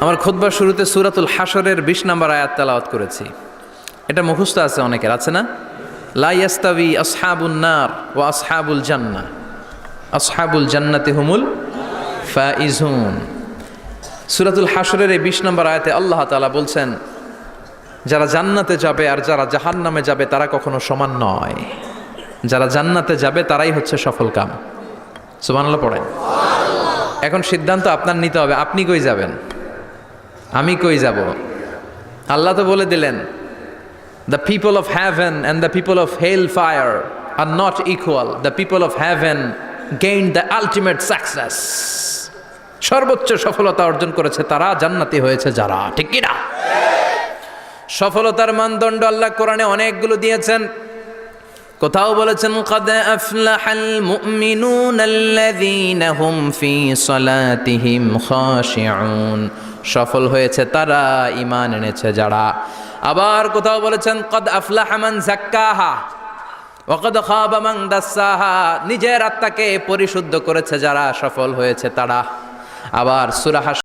আমার খুতবার শুরুতে সূরাতুল হাশরের ২০ নম্বর আয়াত তেলাওয়াত করেছি। এটা মুখস্থ আছে অনেকের, আছে না? লা ইয়াস্তাবি আসহাবুন নার ওয়া আসহাবুল জান্নাহ, আসহাবুল জান্নাতি হুমুল ফাইজুন। সূরাতুল হাশরের এই ২০ নম্বর আয়াতে আল্লাহ তাআলা বলছেন, যারা জান্নাতে যাবে আর যারা জাহান্নামে যাবে তারা কখনো সমান নয়। যারা জান্নাতে যাবে তারাই হচ্ছে সফলকাম। সুবহানাল্লাহ পড়েন। এখন সিদ্ধান্ত আপনার নিতে হবে, আপনি কই যাবেন, আমি কই যাব। আল্লাহ তো বলে দিলেন, the people of heaven and the people of hell fire are not equal, the people of heaven gain the ultimate success. সর্বোচ্চ সফলতা অর্জন করেছে তারা, জান্নাতি হয়েছে যারা, ঠিক কিনা? সফলতার মানদণ্ড আল্লাহ কোরআনে অনেকগুলো দিয়েছেন। কোথাও বলেছেন, ক্বাদ আফলাহাল মুমিনুনাল্লাযীনা হুম ফি সালাতিহিম খাশিউন, সফল হয়েছে তারা, ঈমান এনেছে যারা। আবার কোথাও বলেছেন, ক্বাদ আফলাহা মান যাক্কাহা ওয়া ক্বাদ খাবা মান দাসসাহা, নিজের আত্মাকে পরিশুদ্ধ করেছে যারা, সফল হয়েছে তারা। আবার সূরা